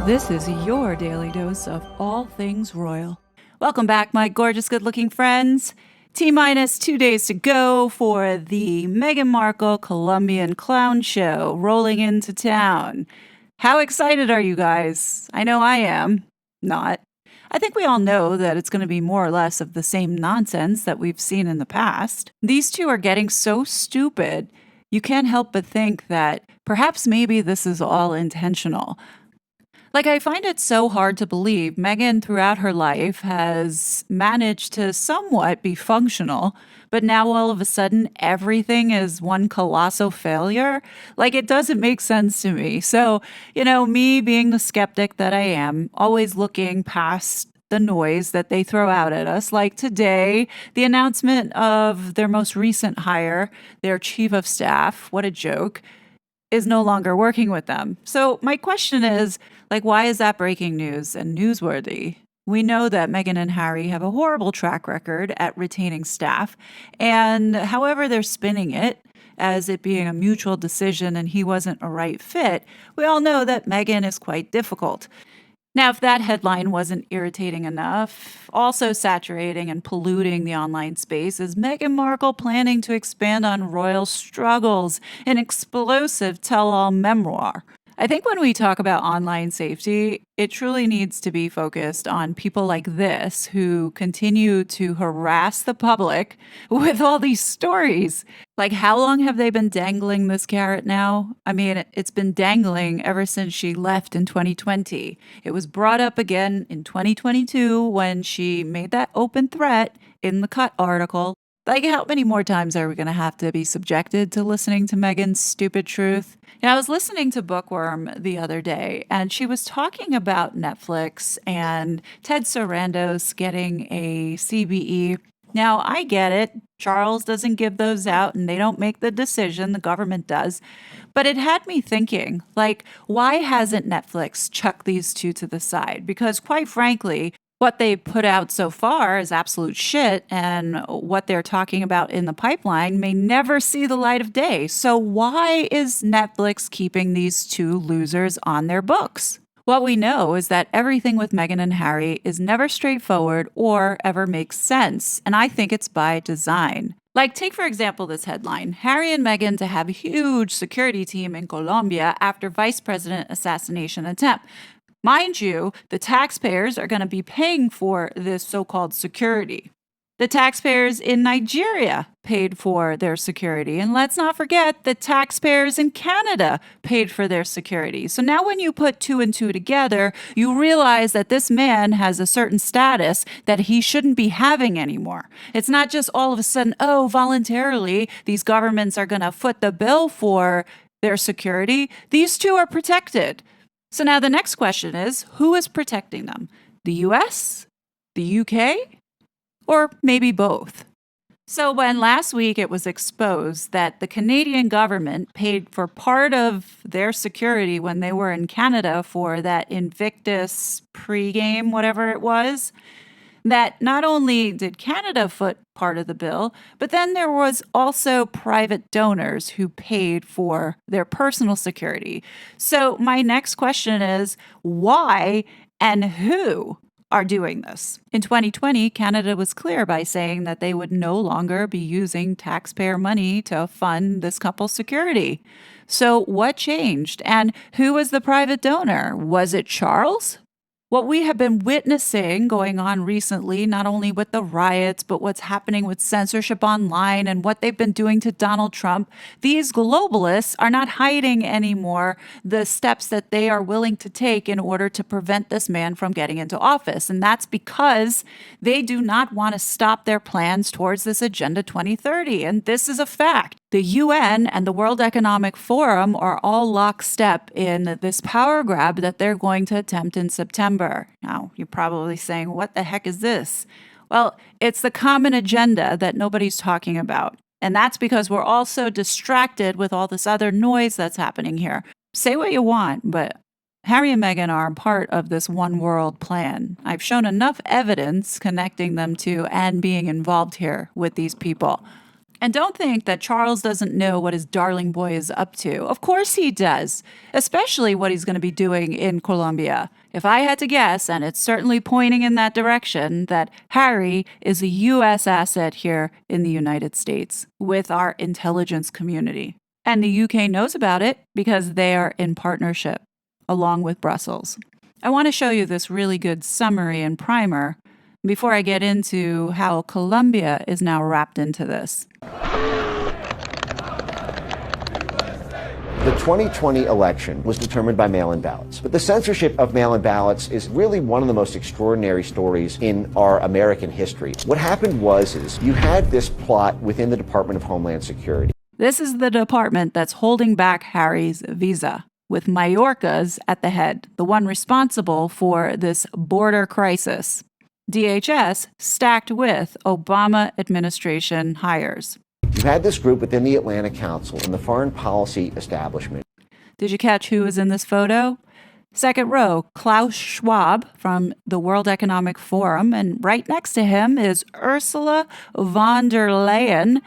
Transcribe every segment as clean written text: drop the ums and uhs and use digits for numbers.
This is your daily dose of all things royal. Welcome back, my gorgeous, good-looking friends. T-minus 2 days to go for the Meghan Markle Colombian clown show rolling into town. How excited are you guys? I know I am. Not. I think we all know that it's going to be more or less of the same nonsense that we've seen in the past. These two are getting so stupid, you can't help but think that perhaps maybe this is all intentional. I find it so hard to believe Meghan throughout her life has managed to somewhat be functional, but now all of a sudden everything is one colossal failure. It doesn't make sense to me. So, me being the skeptic that I am, always looking past the noise that they throw out at us. Like today, the announcement of their most recent hire, their chief of staff, what a joke, is no longer working with them. So my question is, why is that breaking news and newsworthy? We know that Meghan and Harry have a horrible track record at retaining staff, and however they're spinning it, as it being a mutual decision and he wasn't a right fit, we all know that Meghan is quite difficult. Now, if that headline wasn't irritating enough, also saturating and polluting the online space is Meghan Markle planning to expand on royal struggles, an explosive tell-all memoir. I think when we talk about online safety, it truly needs to be focused on people like this who continue to harass the public with all these stories. How long have they been dangling this carrot now? I mean, it's been dangling ever since she left in 2020. It was brought up again in 2022 when she made that open threat in the Cut article. How many more times are we going to have to be subjected to listening to Meghan's stupid truth? I was listening to Bookworm the other day, and she was talking about Netflix and Ted Sarandos getting a CBE. Now, I get it. Charles doesn't give those out, and they don't make the decision. The government does. But it had me thinking, why hasn't Netflix chucked these two to the side? Because quite frankly, what they put out so far is absolute shit, and what they're talking about in the pipeline may never see the light of day. So why is Netflix keeping these two losers on their books? What we know is that everything with Meghan and Harry is never straightforward or ever makes sense, and I think it's by design. Take, for example, this headline, Harry and Meghan to have a huge security team in Colombia after vice president assassination attempt. Mind you, the taxpayers are going to be paying for this so-called security. The taxpayers in Nigeria paid for their security. And let's not forget the taxpayers in Canada paid for their security. So now when you put two and two together, you realize that this man has a certain status that he shouldn't be having anymore. It's not just all of a sudden, voluntarily, these governments are going to foot the bill for their security. These two are protected. So now the next question is, who is protecting them? The US? The UK? Or maybe both? So when last week it was exposed that the Canadian government paid for part of their security when they were in Canada for that Invictus pregame, whatever it was, that not only did Canada foot part of the bill, but then there was also private donors who paid for their personal security. So my next question is, why and who are doing this? In 2020, Canada was clear by saying that they would no longer be using taxpayer money to fund this couple's security. So what changed? And who was the private donor? Was it Charles? What we have been witnessing going on recently, not only with the riots, but what's happening with censorship online and what they've been doing to Donald Trump, these globalists are not hiding anymore the steps that they are willing to take in order to prevent this man from getting into office. And that's because they do not want to stop their plans towards this Agenda 2030. And this is a fact. The UN and the World Economic Forum are all lockstep in this power grab that they're going to attempt in September. Now, you're probably saying, what the heck is this? Well, it's the common agenda that nobody's talking about. And that's because we're all so distracted with all this other noise that's happening here. Say what you want, but Harry and Meghan are part of this one world plan. I've shown enough evidence connecting them to and being involved here with these people. And don't think that Charles doesn't know what his darling boy is up to. Of course he does, especially what he's going to be doing in Colombia. If I had to guess, and it's certainly pointing in that direction, that Harry is a U.S. asset here in the United States with our intelligence community. And the UK knows about it because they are in partnership, along with Brussels. I want to show you this really good summary and primer before I get into how Colombia is now wrapped into this. The 2020 election was determined by mail-in ballots. But the censorship of mail-in ballots is really one of the most extraordinary stories in our American history. What happened was you had this plot within the Department of Homeland Security. This is the department that's holding back Harry's visa, with Mayorkas at the head, the one responsible for this border crisis. DHS stacked with Obama administration hires. You had this group within the Atlantic Council and the foreign policy establishment. Did you catch who was in this photo? Second row, Klaus Schwab from the World Economic Forum, and right next to him is Ursula von der Leyen.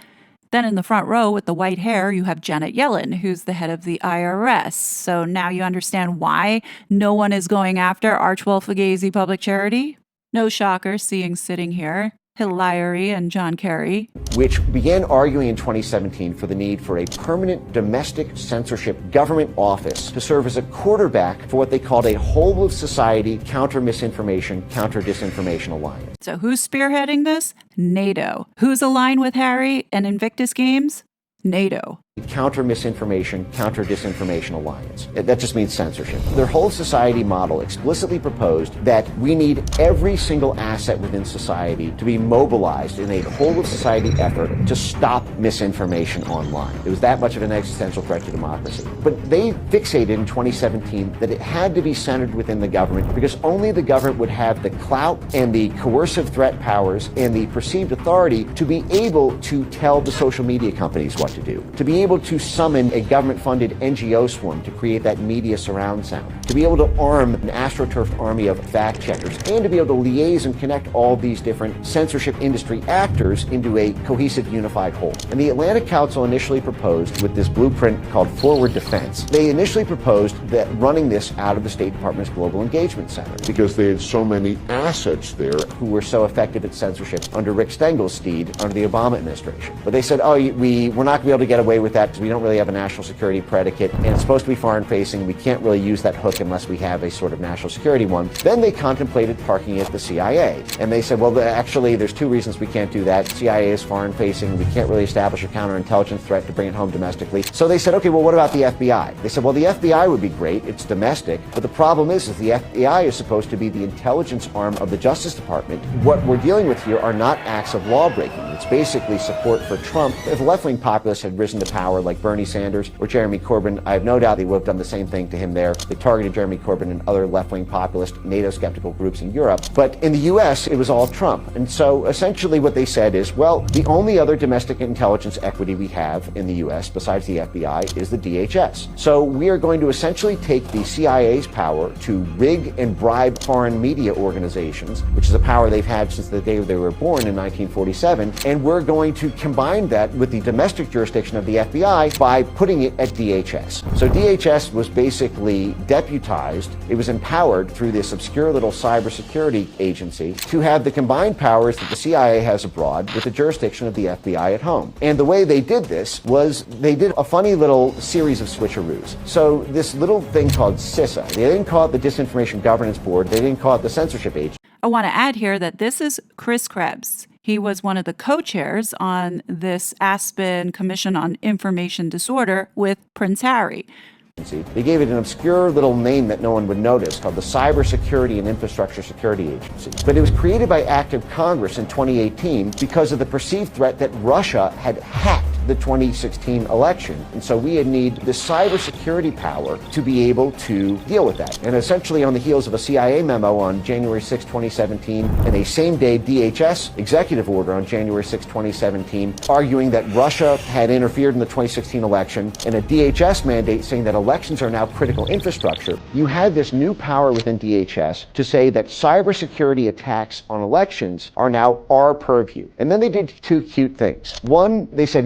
Then in the front row with the white hair, you have Janet Yellen, who's the head of the IRS. So now you understand why no one is going after Archibald Fugazi Public Charity? No shocker seeing sitting here Hillary and John Kerry, which began arguing in 2017 for the need for a permanent domestic censorship government office to serve as a quarterback for what they called a whole of society counter-misinformation, counter-disinformation alliance. So who's spearheading this? NATO. Who's aligned with Harry and Invictus Games? NATO. Counter-misinformation, counter-disinformation alliance. That just means censorship. Their whole society model explicitly proposed that we need every single asset within society to be mobilized in a whole-of-society effort to stop misinformation online. It was that much of an existential threat to democracy. But they fixated in 2017 that it had to be centered within the government because only the government would have the clout and the coercive threat powers and the perceived authority to be able to tell the social media companies what to do, to be able to summon a government-funded NGO swarm to create that media surround sound, to be able to arm an astroturfed army of fact-checkers, and to be able to liaise and connect all these different censorship industry actors into a cohesive, unified whole. And the Atlantic Council initially proposed with this blueprint called Forward Defense. They initially proposed that running this out of the State Department's Global Engagement Center. Because they had so many assets there. Who were so effective at censorship under Rick Stengel's steed under the Obama administration. But they said, we're not going to be able to get away with that because we don't really have a national security predicate, and it's supposed to be foreign-facing. We can't really use that hook unless we have a sort of national security one. Then they contemplated parking it at the CIA. And they said, well, actually, there's two reasons we can't do that. CIA is foreign-facing. We can't really establish a counterintelligence threat to bring it home domestically. So they said, okay, well, what about the FBI? They said, well, the FBI would be great. It's domestic. But the problem is the FBI is supposed to be the intelligence arm of the Justice Department. What we're dealing with here are not acts of law-breaking. It's basically support for Trump. If left-wing populists had risen to power like Bernie Sanders or Jeremy Corbyn, I have no doubt they would have done the same thing to him there. They targeted Jeremy Corbyn and other left-wing populist, NATO-skeptical groups in Europe. But in the U.S., it was all Trump. And so essentially what they said is, well, the only other domestic intelligence equity we have in the U.S. besides the FBI is the DHS. So we are going to essentially take the CIA's power to rig and bribe foreign media organizations, which is a power they've had since the day they were born in 1947, and we're going to combine that with the domestic jurisdiction of the FBI by putting it at DHS. So DHS was basically deputized, it was empowered through this obscure little cybersecurity agency to have the combined powers that the CIA has abroad with the jurisdiction of the FBI at home. And the way they did this was they did a funny little series of switcheroos. So this little thing called CISA, they didn't call it the Disinformation Governance Board, they didn't call it the Censorship Agency. I want to add here that this is Chris Krebs. He was one of the co-chairs on this Aspen Commission on Information Disorder with Prince Harry. They gave it an obscure little name that no one would notice called the Cybersecurity and Infrastructure Security Agency. But it was created by act of Congress in 2018 because of the perceived threat that Russia had hacked the 2016 election. And so we need the cybersecurity power to be able to deal with that. And essentially on the heels of a CIA memo on January 6, 2017, and a same-day DHS executive order on January 6, 2017, arguing that Russia had interfered in the 2016 election, and a DHS mandate saying that elections are now critical infrastructure, you had this new power within DHS to say that cybersecurity attacks on elections are now our purview. And then they did two cute things. One, they said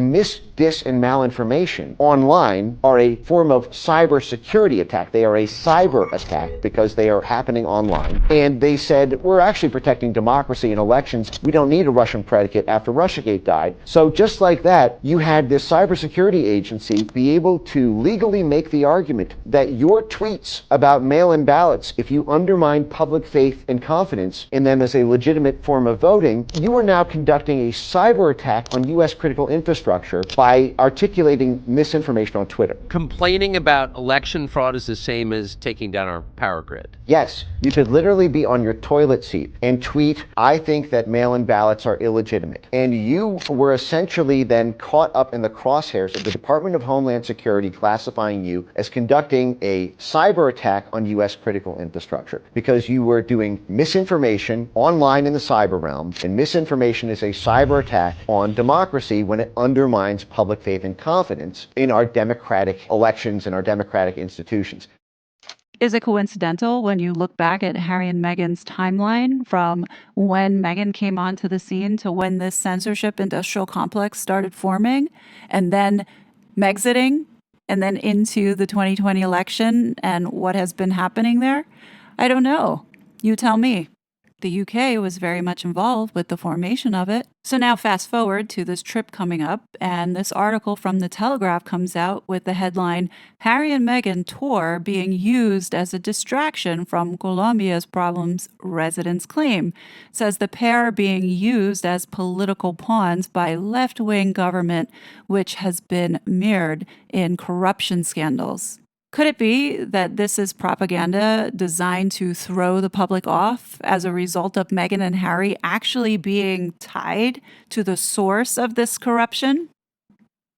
dis, and malinformation online are a form of cybersecurity attack. They are a cyber attack because they are happening online. And they said, we're actually protecting democracy in elections. We don't need a Russian predicate after Russiagate died. So just like that, you had this cybersecurity agency be able to legally make the argument that your tweets about mail-in ballots, if you undermine public faith and confidence in them as a legitimate form of voting, you are now conducting a cyber attack on U.S. critical infrastructure by articulating misinformation on Twitter. Complaining about election fraud is the same as taking down our power grid. Yes, you could literally be on your toilet seat and tweet, I think that mail-in ballots are illegitimate. And you were essentially then caught up in the crosshairs of the Department of Homeland Security classifying you as conducting a cyber attack on U.S. critical infrastructure because you were doing misinformation online in the cyber realm, and misinformation is a cyber attack on democracy when it undermines public faith and confidence in our democratic elections and our democratic institutions. Is it coincidental when you look back at Harry and Meghan's timeline from when Meghan came onto the scene to when this censorship industrial complex started forming, and then Mexiting, and then into the 2020 election and what has been happening there? I don't know. You tell me. The UK was very much involved with the formation of it. So now fast forward to this trip coming up, and this article from The Telegraph comes out with the headline, Harry and Meghan tour being used as a distraction from Colombia's problems, residents claim. It says the pair are being used as political pawns by left-wing government, which has been mirrored in corruption scandals. Could it be that this is propaganda designed to throw the public off as a result of Meghan and Harry actually being tied to the source of this corruption?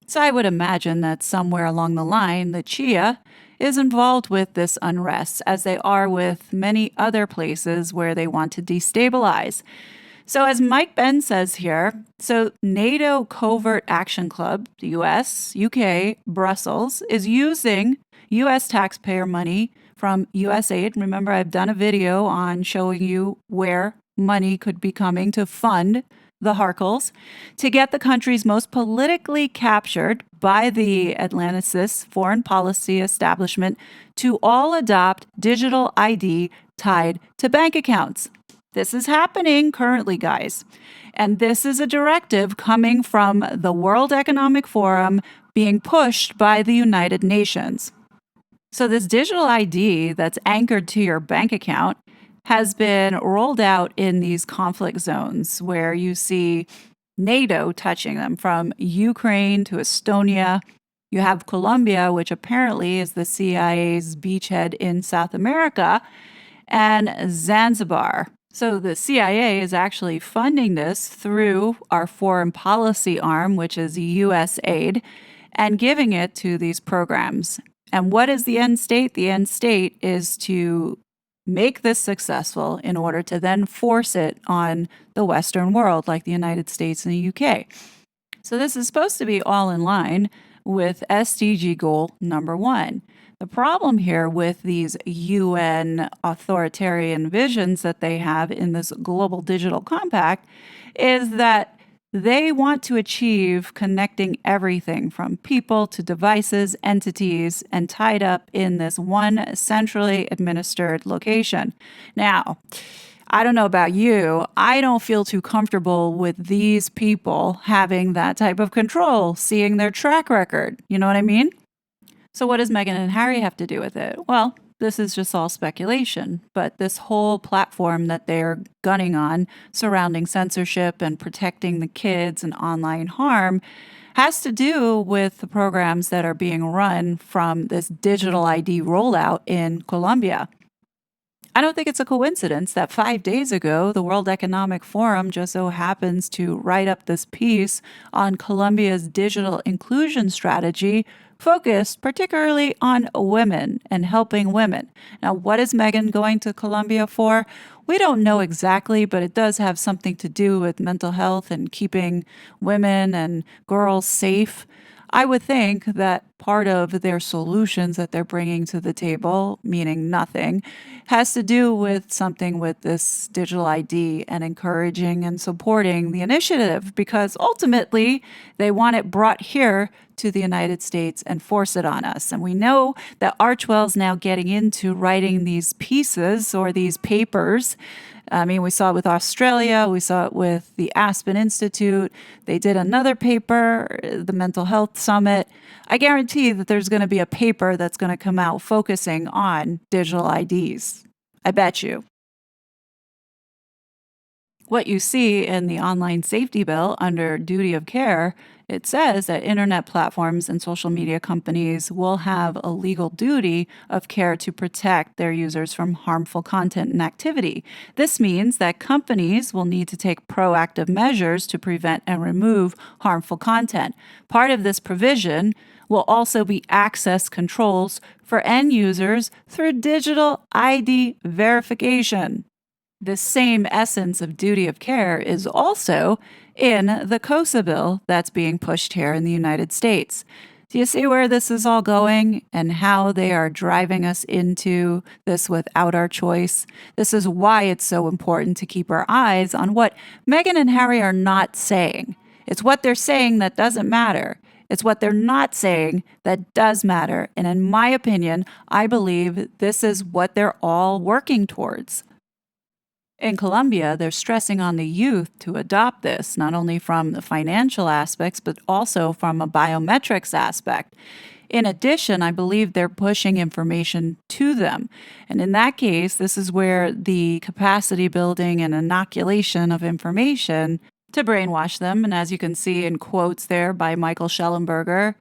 So I would imagine that somewhere along the line, the Chia is involved with this unrest, as they are with many other places where they want to destabilize. So as Mike Ben says here, so NATO Covert Action Club, the US, UK, Brussels, is using U.S. taxpayer money from USAID. Remember, I've done a video on showing you where money could be coming to fund the Harkles to get the countries most politically captured by the Atlanticist foreign policy establishment to all adopt digital ID tied to bank accounts. This is happening currently, guys. And this is a directive coming from the World Economic Forum being pushed by the United Nations. So this digital ID that's anchored to your bank account has been rolled out in these conflict zones where you see NATO touching them, from Ukraine to Estonia. You have Colombia, which apparently is the CIA's beachhead in South America, and Zanzibar. So the CIA is actually funding this through our foreign policy arm, which is USAID, and giving it to these programs. And what is the end state? The end state is to make this successful in order to then force it on the Western world, like the United States and the UK. So this is supposed to be all in line with SDG goal number 1. The problem here with these UN authoritarian visions that they have in this global digital compact is that they want to achieve connecting everything from people to devices, entities, and tied up in this one centrally administered location. Now, I don't know about you, I don't feel too comfortable with these people having that type of control, seeing their track record. You know what I mean? So what does Meghan and Harry have to do with it? Well, this is just all speculation, but this whole platform that they're gunning on surrounding censorship and protecting the kids and online harm has to do with the programs that are being run from this digital ID rollout in Colombia. I don't think it's a coincidence that 5 days ago, the World Economic Forum just so happens to write up this piece on Colombia's digital inclusion strategy focused particularly on women and helping women. Now, what is Megan going to Colombia for? We don't know exactly, but it does have something to do with mental health and keeping women and girls safe. I would think that part of their solutions that they're bringing to the table, meaning nothing, has to do with something with this digital ID and encouraging and supporting the initiative because ultimately they want it brought here to the United States and force it on us. And we know that Archwell's now getting into writing these pieces or these papers. I mean, we saw it with Australia. We saw it with the Aspen Institute. They did another paper, the Mental Health Summit. I guarantee that there's going to be a paper that's going to come out focusing on digital IDs. I bet you. What you see in the online safety bill under duty of care, it says that internet platforms and social media companies will have a legal duty of care to protect their users from harmful content and activity. This means that companies will need to take proactive measures to prevent and remove harmful content. Part of this provision will also be access controls for end users through digital ID verification. The same essence of duty of care is also in the COSA bill that's being pushed here in the United States. Do you see where this is all going and how they are driving us into this without our choice? This is why it's so important to keep our eyes on what Meghan and Harry are not saying. It's what they're saying that doesn't matter. It's what they're not saying that does matter. And in my opinion, I believe this is what they're all working towards. In Colombia, they're stressing on the youth to adopt this, not only from the financial aspects, but also from a biometrics aspect. In addition, I believe they're pushing information to them. And in that case, this is where the capacity building and inoculation of information to brainwash them. And as you can see in quotes there by Michael Schellenberger,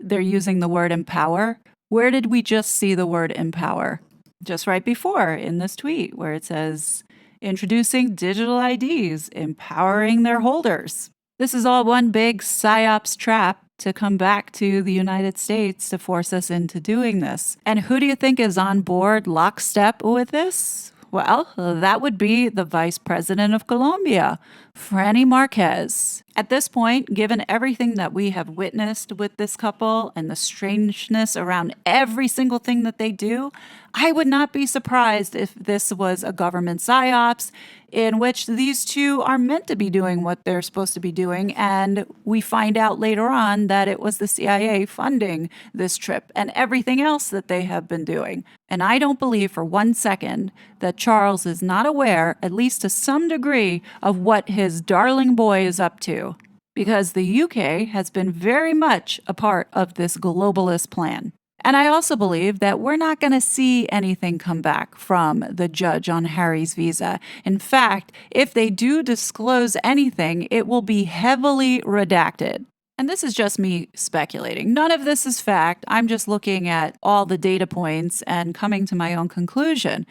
they're using the word empower. Where did we just see the word empower? Just right before in this tweet where it says, introducing digital IDs, empowering their holders. This is all one big PSYOPs trap to come back to the United States to force us into doing this. And who do you think is on board lockstep with this? Well, that would be the Vice President of Colombia, Franny Marquez. At this point, given everything that we have witnessed with this couple and the strangeness around every single thing that they do, I would not be surprised if this was a government psyops in which these two are meant to be doing what they're supposed to be doing, and we find out later on that it was the CIA funding this trip and everything else that they have been doing. And I don't believe for 1 second that Charles is not aware, at least to some degree, of what his darling boy is up to, because the UK has been very much a part of this globalist plan. And I also believe that we're not going to see anything come back from the judge on Harry's visa. In fact, if they do disclose anything, it will be heavily redacted. And this is just me speculating. None of this is fact. I'm just looking at all the data points and coming to my own conclusion.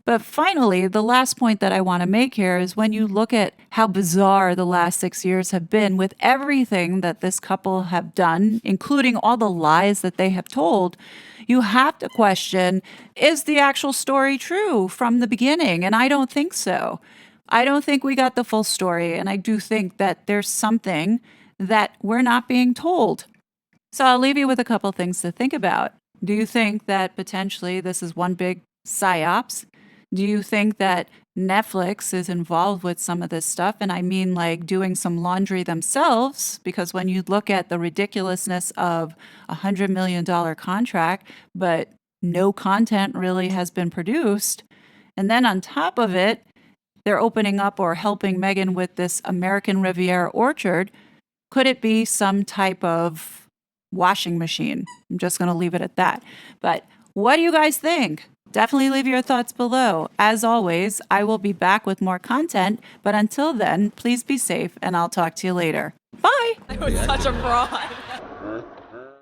But finally, the last point that I want to make here is when you look at how bizarre the last 6 years have been with everything that this couple have done, including all the lies that they have told, you have to question, is the actual story true from the beginning? And I don't think so. I don't think we got the full story. And I do think that there's something that we're not being told. So I'll leave you with a couple things to think about. Do you think that potentially this is one big psyops? Do you think that Netflix is involved with some of this stuff? And I mean like doing some laundry themselves, because when you look at the ridiculousness of $100 million contract, but no content really has been produced. And then on top of it, they're opening up or helping Meghan with this American Riviera orchard. Could it be some type of washing machine? I'm just going to leave it at that. But what do you guys think? Definitely leave your thoughts below. As always, I will be back with more content, but until then, please be safe and I'll talk to you later. Bye! I was such a fraud.